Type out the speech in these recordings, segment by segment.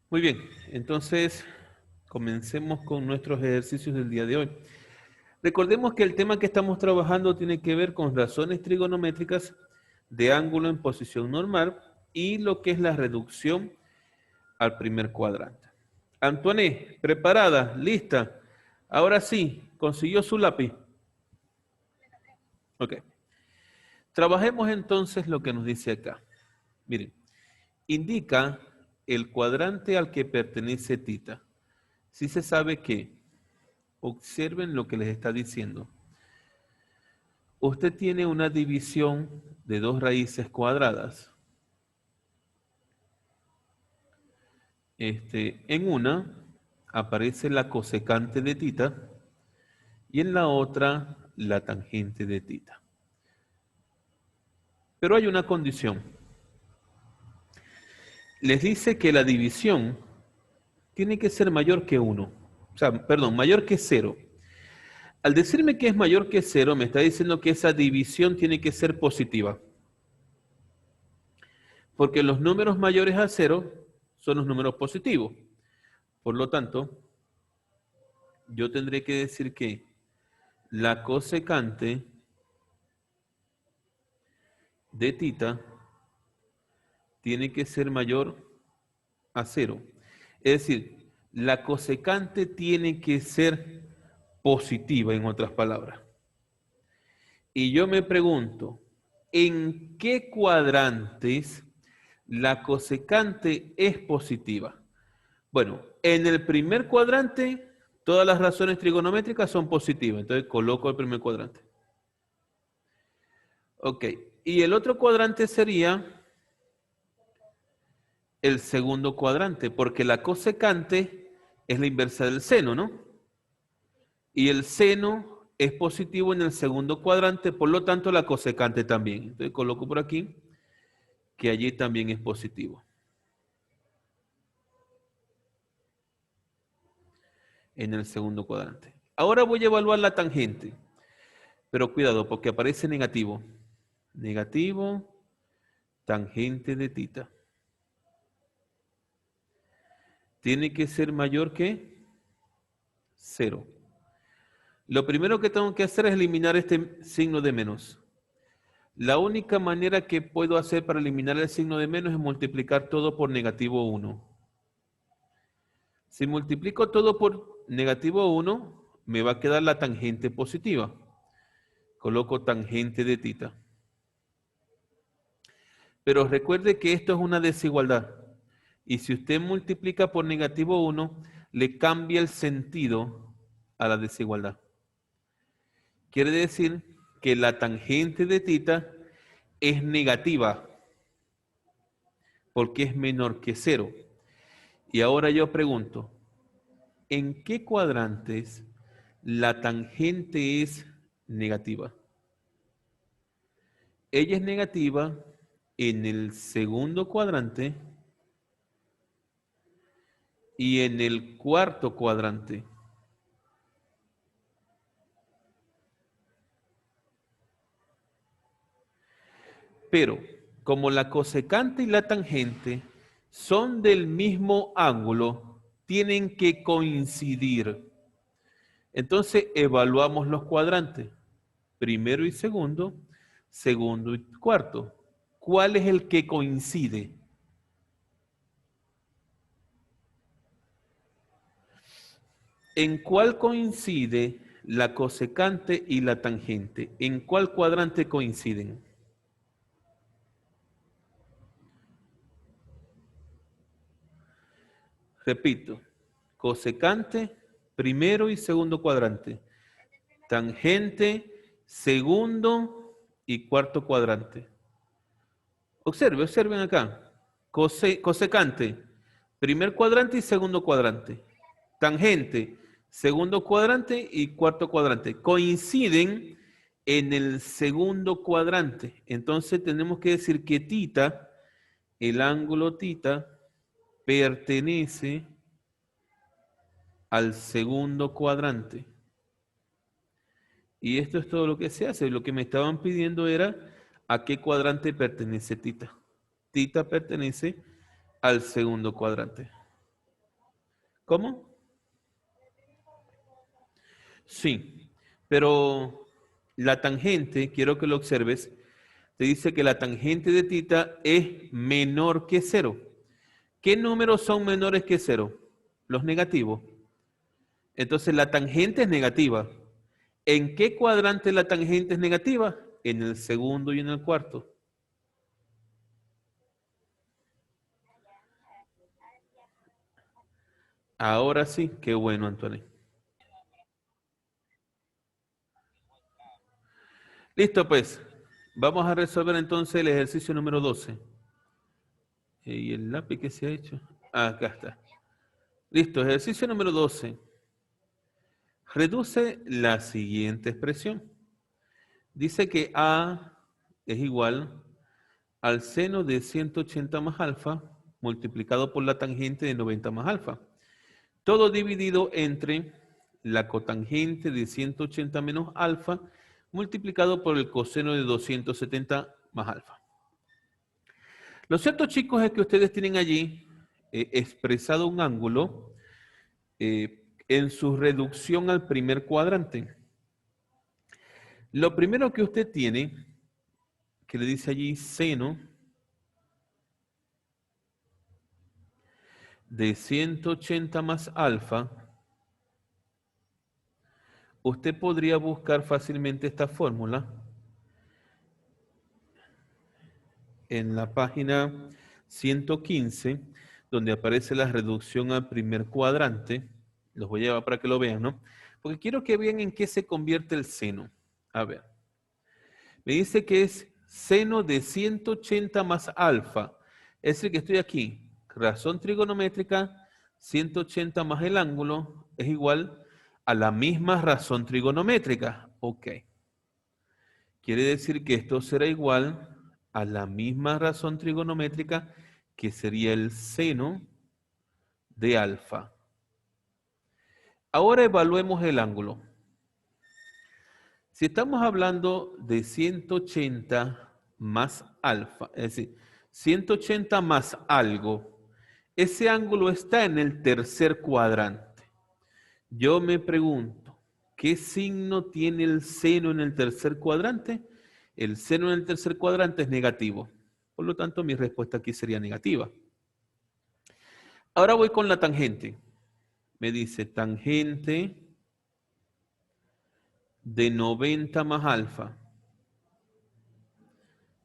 Muy bien, entonces comencemos con nuestros ejercicios del día de hoy. Recordemos que el tema que estamos trabajando tiene que ver con razones trigonométricas de ángulo en posición normal y lo que es la reducción al primer cuadrante. Antoine, preparada, lista. Ahora sí, consiguió su lápiz. Ok. Trabajemos entonces lo que nos dice acá. Miren, indica el cuadrante al que pertenece tita. Si se sabe que, observen lo que les está diciendo. Usted tiene una división de dos raíces cuadradas. En una aparece la cosecante de tita y en la otra la tangente de tita. Pero hay una condición. Les dice que la división tiene que ser mayor que 1. O sea, perdón, mayor que 0. Al decirme que es mayor que 0, me está diciendo que esa división tiene que ser positiva. Porque los números mayores a 0 son los números positivos. Por lo tanto, yo tendré que decir que la cosecante de tita tiene que ser mayor a 0. Es decir, la cosecante tiene que ser positiva, en otras palabras. Y yo me pregunto, ¿en qué cuadrantes la cosecante es positiva? Bueno, en el primer cuadrante, todas las razones trigonométricas son positivas. Entonces coloco el primer cuadrante. Ok, y el otro cuadrante sería el segundo cuadrante, porque la cosecante es la inversa del seno, ¿no? Y el seno es positivo en el segundo cuadrante, por lo tanto la cosecante también. Entonces coloco por aquí que allí también es positivo. En el segundo cuadrante. Ahora voy a evaluar la tangente, pero cuidado porque aparece negativo. Negativo, tangente de tita. Tiene que ser mayor que 0. Lo primero que tengo que hacer es eliminar este signo de menos. La única manera que puedo hacer para eliminar el signo de menos es multiplicar todo por negativo 1. Si multiplico todo por negativo 1, me va a quedar la tangente positiva. Coloco tangente de tita. Pero recuerde que esto es una desigualdad. Y si usted multiplica por negativo 1, le cambia el sentido a la desigualdad. Quiere decir que la tangente de tita es negativa porque es menor que 0. Y ahora yo pregunto, ¿en qué cuadrantes la tangente es negativa? Ella es negativa en el segundo cuadrante y en el cuarto cuadrante. Pero como la cosecante y la tangente son del mismo ángulo, tienen que coincidir. Entonces evaluamos los cuadrantes, primero y segundo, segundo y cuarto. ¿Cuál es el que coincide? ¿En cuál coincide la cosecante y la tangente? ¿En cuál cuadrante coinciden? Repito, cosecante, primero y segundo cuadrante. Tangente, segundo y cuarto cuadrante. Observen acá. Cosecante, primer cuadrante y segundo cuadrante. Tangente, segundo cuadrante y cuarto cuadrante. Coinciden en el segundo cuadrante. Entonces tenemos que decir que tita, el ángulo tita, pertenece al segundo cuadrante. Y esto es todo lo que se hace. Lo que me estaban pidiendo era a qué cuadrante pertenece tita. Tita pertenece al segundo cuadrante. ¿Cómo? Sí, pero la tangente, quiero que lo observes, te dice que la tangente de tita es menor que cero. ¿Qué números son menores que cero? Los negativos. Entonces la tangente es negativa. ¿En qué cuadrante la tangente es negativa? En el segundo y en el cuarto. Ahora sí, qué bueno, Antonio. Listo, pues. Vamos a resolver entonces el ejercicio número 12. ¿Y el lápiz que se ha hecho? Ah, acá está. Listo, ejercicio número 12. Reduce la siguiente expresión. Dice que A es igual al seno de 180 más alfa multiplicado por la tangente de 90 más alfa. Todo dividido entre la cotangente de 180 menos alfa multiplicado por el coseno de 270 más alfa. Lo cierto, chicos, es que ustedes tienen allí expresado un ángulo en su reducción al primer cuadrante. Lo primero que usted tiene, que le dice allí seno de 180 más alfa, usted podría buscar fácilmente esta fórmula en la página 115, donde aparece la reducción al primer cuadrante. Los voy a llevar para que lo vean, ¿no? Porque quiero que vean en qué se convierte el seno. A ver, me dice que es seno de 180 más alfa. Es el que estoy aquí. Razón trigonométrica, 180 más el ángulo es igual a la misma razón trigonométrica. Ok. Quiere decir que esto será igual a la misma razón trigonométrica que sería el seno de alfa. Ahora evaluemos el ángulo. Si estamos hablando de 180 más alfa, es decir, 180 más algo, ese ángulo está en el tercer cuadrante. Yo me pregunto, ¿qué signo tiene el seno en el tercer cuadrante? El seno en el tercer cuadrante es negativo. Por lo tanto, mi respuesta aquí sería negativa. Ahora voy con la tangente. Me dice tangente de 90 más alfa.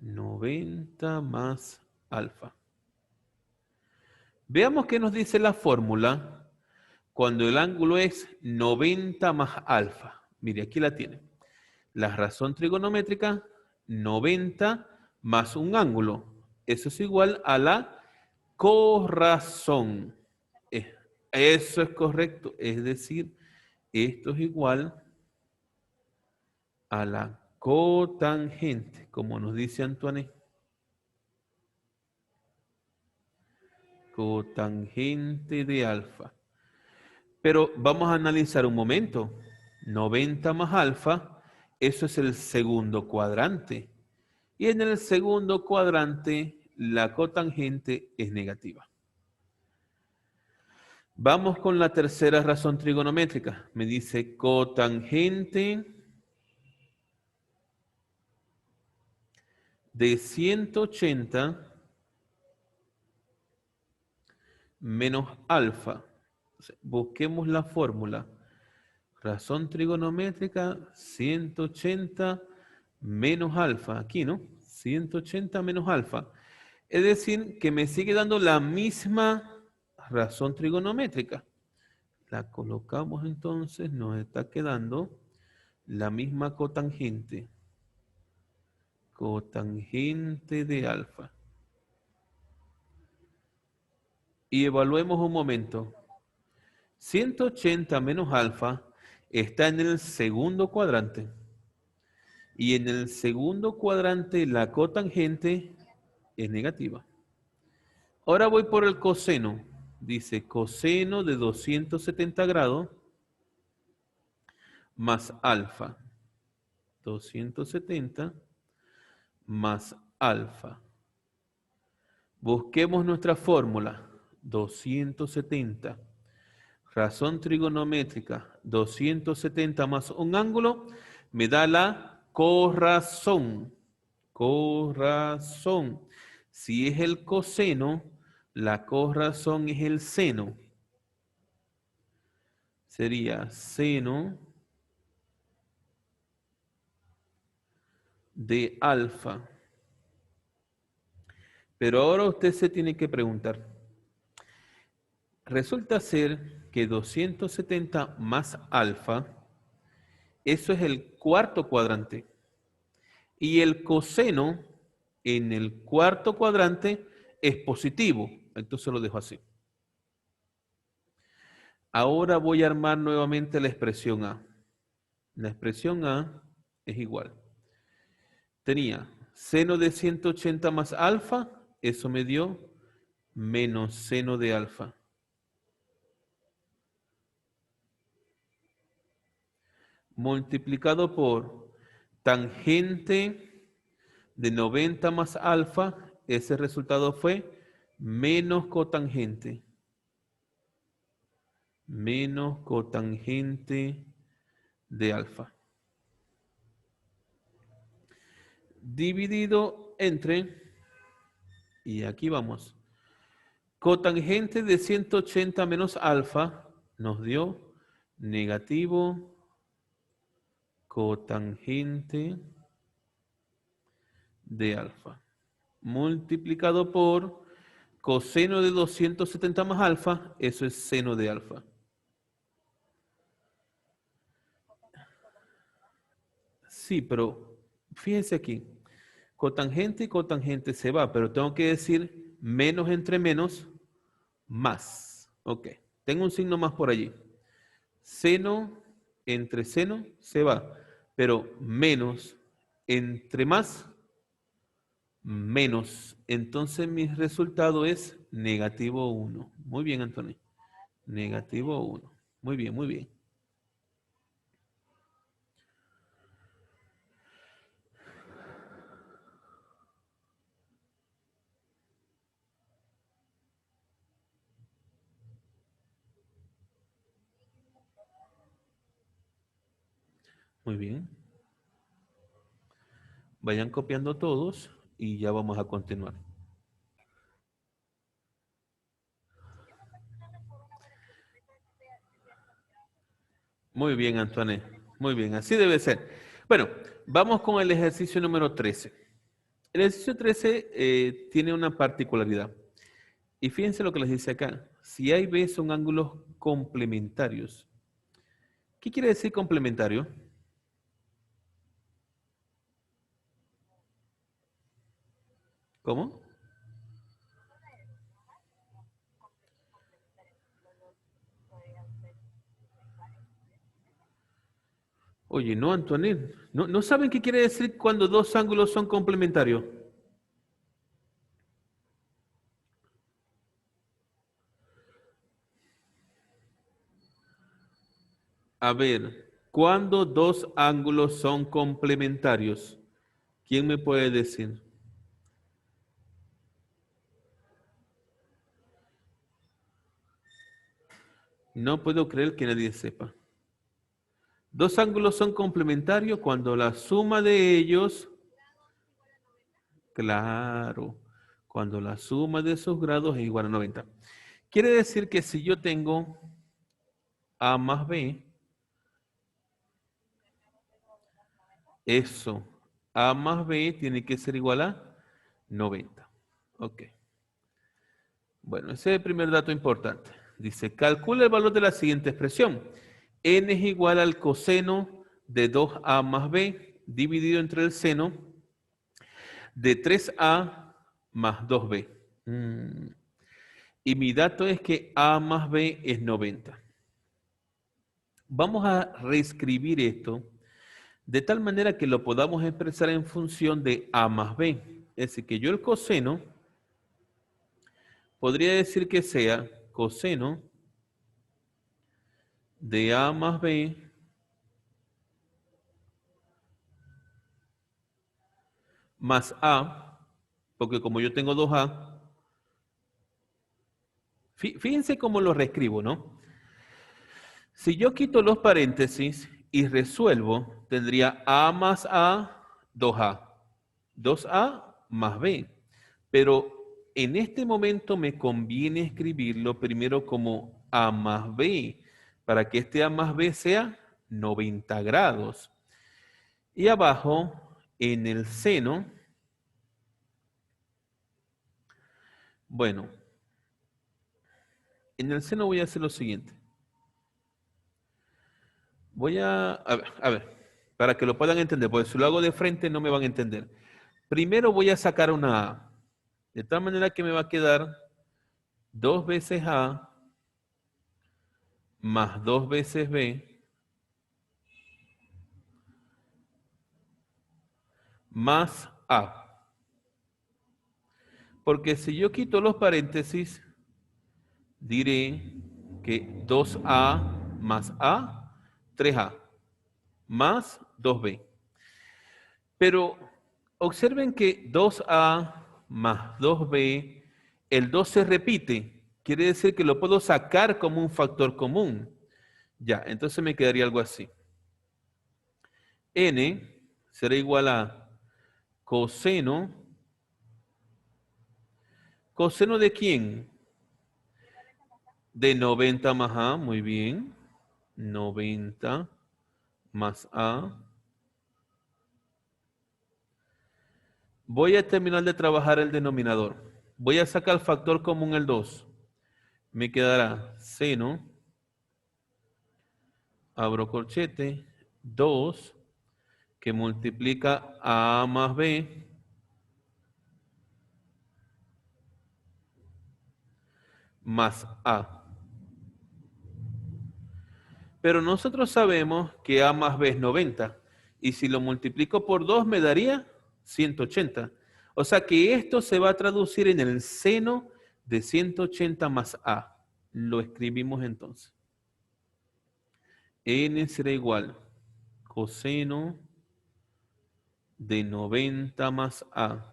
90 más alfa. Veamos qué nos dice la fórmula cuando el ángulo es 90 más alfa. Mire, aquí la tiene. La razón trigonométrica, 90 más un ángulo. Eso es igual a la corrazón. Eso es correcto. Es decir, esto es igual a la cotangente, como nos dice Antoine. Cotangente de alfa. Pero vamos a analizar un momento. 90 más alfa, eso es el segundo cuadrante. Y en el segundo cuadrante, la cotangente es negativa. Vamos con la tercera razón trigonométrica. Me dice cotangente de 180 menos alfa. Busquemos la fórmula. Razón trigonométrica 180 menos alfa. Aquí, ¿no? 180 menos alfa. Es decir, que me sigue dando la misma razón trigonométrica. La colocamos entonces, nos está quedando la misma cotangente. Cotangente de alfa. Y evaluemos un momento. 180 menos alfa está en el segundo cuadrante. Y en el segundo cuadrante la cotangente es negativa. Ahora voy por el coseno. Dice coseno de 270 grados más alfa. 270 más alfa. Busquemos nuestra fórmula. 270 razón trigonométrica, 270 más un ángulo, me da la corrazón. Corrazón. Si es el coseno, la corrazón es el seno. Sería seno de alfa. Pero ahora usted se tiene que preguntar. Resulta ser que 270 más alfa, eso es el cuarto cuadrante. Y el coseno en el cuarto cuadrante es positivo. Entonces lo dejo así. Ahora voy a armar nuevamente la expresión A. La expresión A es igual. Tenía seno de 180 más alfa, eso me dio menos seno de alfa. Multiplicado por tangente de 90 más alfa, ese resultado fue menos cotangente. Menos cotangente de alfa. Dividido entre, y aquí vamos, cotangente de 180 menos alfa nos dio negativo cotangente de alfa. Multiplicado por coseno de 270 más alfa, eso es seno de alfa. Sí, pero fíjense aquí. Cotangente y cotangente se va, pero tengo que decir menos entre menos, más. Ok, tengo un signo más por allí. Seno entre seno se va, pero menos entre más, menos. Entonces mi resultado es negativo 1. Muy bien, Antonio. Negativo 1. Muy bien, muy bien. Muy bien. Vayan copiando todos y ya vamos a continuar. Muy bien, Antoine. Muy bien, así debe ser. Bueno, vamos con el ejercicio número 13. El ejercicio 13 tiene una particularidad. Y fíjense lo que les dice acá. Si A y B son ángulos complementarios. ¿Qué quiere decir complementario? ¿Cómo? Oye, no, Antoine. ¿No saben qué quiere decir cuando dos ángulos son complementarios? A ver, ¿cuándo dos ángulos son complementarios? ¿Quién me puede decir? No puedo creer que nadie sepa. Dos ángulos son complementarios cuando la suma de ellos, claro, cuando la suma de esos grados es igual a 90. Quiere decir que si yo tengo A más B, eso, A más B tiene que ser igual a 90. Ok. Bueno, ese es el primer dato importante. Dice, calcula el valor de la siguiente expresión. N es igual al coseno de 2A más B dividido entre el seno de 3A más 2B. Y mi dato es que A más B es 90. Vamos a reescribir esto de tal manera que lo podamos expresar en función de A más B. Es decir, que yo el coseno podría decir que sea coseno de A más B más A, porque como yo tengo 2A, fíjense cómo lo reescribo, ¿no? Si yo quito los paréntesis y resuelvo, tendría A más A, 2A. 2A más B. Pero en este momento me conviene escribirlo primero como A más B, para que este A más B sea 90 grados. Y abajo, en el seno, bueno, en el seno voy a hacer lo siguiente. Voy a ver, para que lo puedan entender, porque si lo hago de frente no me van a entender. Primero voy a sacar una A, de tal manera que me va a quedar 2 veces A más 2 veces B más A. Porque si yo quito los paréntesis, diré que 2A más A, 3A, más 2B. Pero observen que 2A más 2B, el 2 se repite. Quiere decir que lo puedo sacar como un factor común. Ya, entonces me quedaría algo así. N será igual a coseno. ¿Coseno de quién? De 90 más A, muy bien. 90 más A. Voy a terminar de trabajar el denominador. Voy a sacar el factor común el 2. Me quedará seno, abro corchete, 2, que multiplica a A más B, más A. Pero nosotros sabemos que A más B es 90. Y si lo multiplico por 2 me daría 180. O sea que esto se va a traducir en el seno de 180 más A. Lo escribimos entonces. N será igual coseno de 90 más A.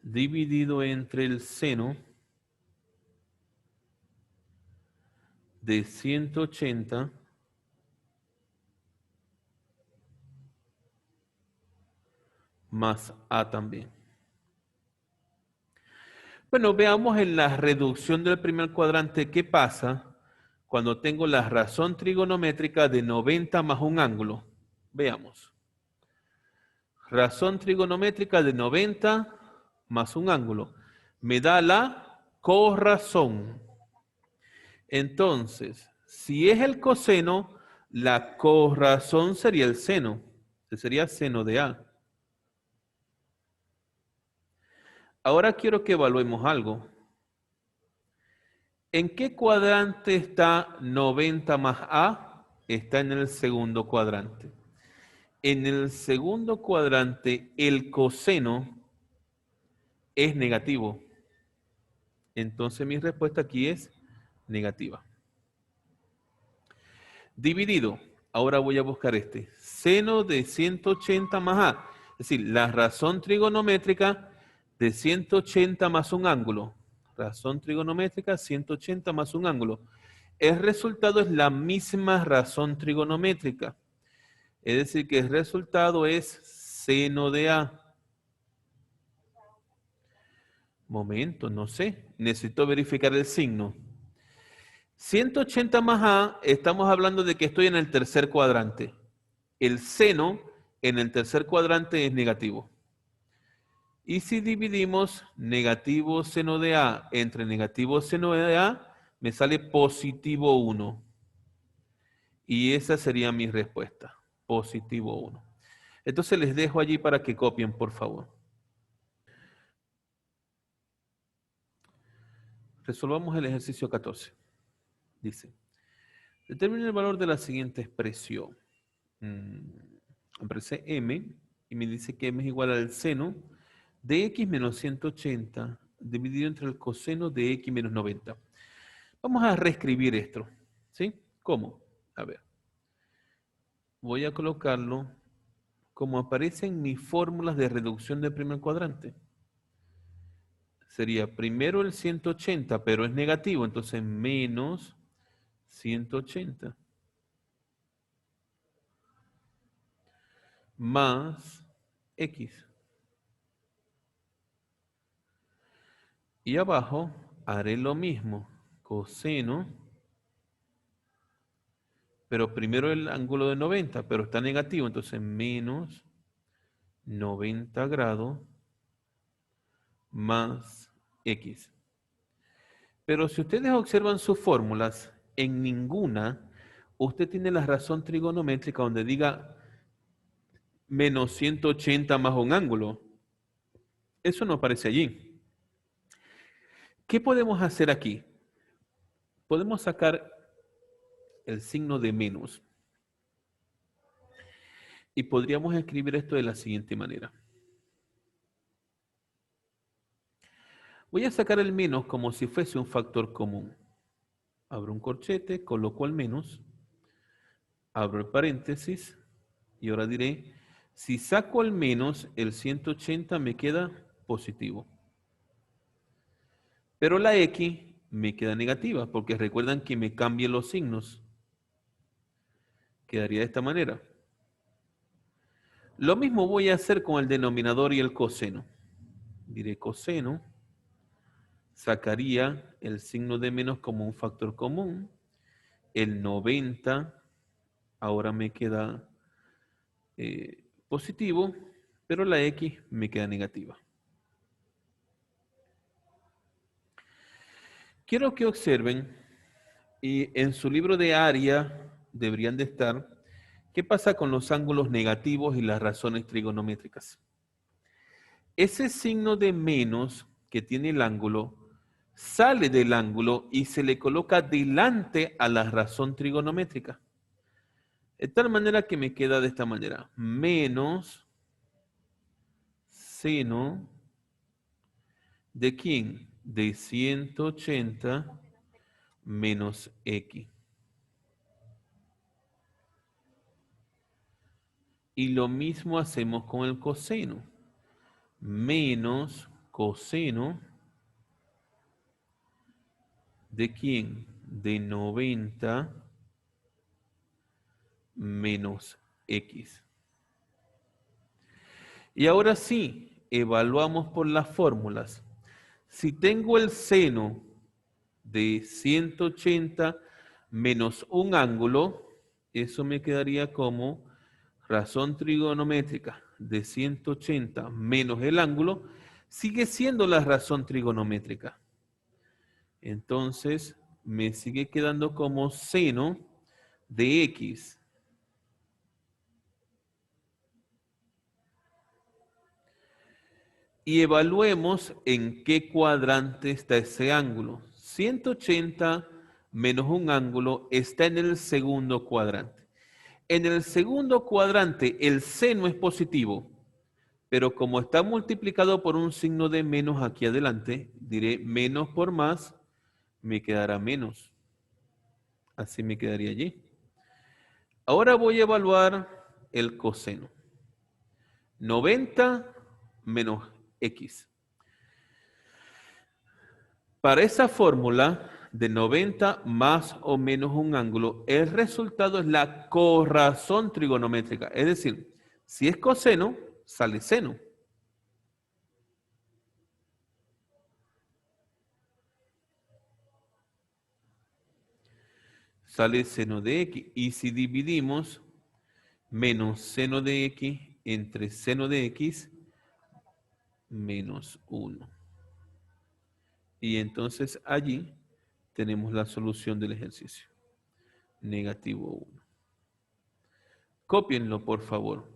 Dividido entre el seno de 180 más A también. Bueno, veamos en la reducción del primer cuadrante qué pasa cuando tengo la razón trigonométrica de 90 más un ángulo. Veamos. Razón trigonométrica de 90 más un ángulo. Me da la corrazón. Entonces, si es el coseno, la corrazón sería el seno. Sería seno de A. Ahora quiero que evaluemos algo. ¿En qué cuadrante está 90 más A? Está en el segundo cuadrante. En el segundo cuadrante, el coseno es negativo. Entonces mi respuesta aquí es negativa. Dividido. Ahora voy a buscar este. Seno de 180 más A. Es decir, la razón trigonométrica de 180 más un ángulo. Razón trigonométrica 180 más un ángulo. El resultado es la misma razón trigonométrica. Es decir, que el resultado es seno de A. Momento, no sé. Necesito verificar el signo. 180 más A, estamos hablando de que estoy en el tercer cuadrante. El seno en el tercer cuadrante es negativo. Y si dividimos negativo seno de A entre negativo seno de A, me sale positivo 1. Y esa sería mi respuesta, positivo 1. Entonces les dejo allí para que copien, por favor. Resolvamos el ejercicio 14. Dice, determine el valor de la siguiente expresión. Aparece m y me dice que m es igual al seno de x menos 180 dividido entre el coseno de x menos 90. Vamos a reescribir esto, ¿sí? ¿Cómo? A ver, voy a colocarlo como aparece en mis fórmulas de reducción del primer cuadrante. sería primero el 180, pero es negativo, entonces menos 180 más X. Y abajo haré lo mismo, coseno, pero primero el ángulo de 90, pero está negativo, entonces menos 90 grados más X. Pero si ustedes observan sus fórmulas, en ninguna usted tiene la razón trigonométrica donde diga menos 180 más un ángulo. Eso no aparece allí. ¿Qué podemos hacer aquí? Podemos sacar el signo de menos y podríamos escribir esto de la siguiente manera. Voy a sacar el menos como si fuese un factor común. Abro un corchete, coloco el menos, abro el paréntesis y ahora diré, si saco el menos, el 180 me queda positivo. Pero la X me queda negativa, porque recuerdan que me cambié los signos. Quedaría de esta manera. Lo mismo voy a hacer con el denominador y el coseno. Diré coseno, sacaría el signo de menos como un factor común. El 90 ahora me queda positivo, pero la X me queda negativa. Quiero que observen, y en su libro de área deberían de estar, ¿qué pasa con los ángulos negativos y las razones trigonométricas? Ese signo de menos que tiene el ángulo sale del ángulo y se le coloca delante a la razón trigonométrica. De tal manera que me queda de esta manera, menos seno de ¿quién? De 180 menos X. Y lo mismo hacemos con el coseno. Menos coseno de ¿quién? De 90 menos X. Y ahora sí, evaluamos por las fórmulas. Si tengo el seno de 180 menos un ángulo, eso me quedaría como razón trigonométrica de 180 menos el ángulo, sigue siendo la razón trigonométrica. Entonces, me sigue quedando como seno de X. Y evaluemos en qué cuadrante está ese ángulo. 180 menos un ángulo está en el segundo cuadrante. En el segundo cuadrante el seno es positivo, pero como está multiplicado por un signo de menos aquí adelante, diré menos por más, me quedará menos. Así me quedaría allí. Ahora voy a evaluar el coseno. 90 menos X. Para esa fórmula de 90 más o menos un ángulo, el resultado es la corrazón trigonométrica. Es decir, si es coseno, sale seno. Sale seno de X. Y si dividimos menos seno de X entre seno de X, menos 1. Y entonces allí tenemos la solución del ejercicio. Negativo 1. Cópienlo, por favor.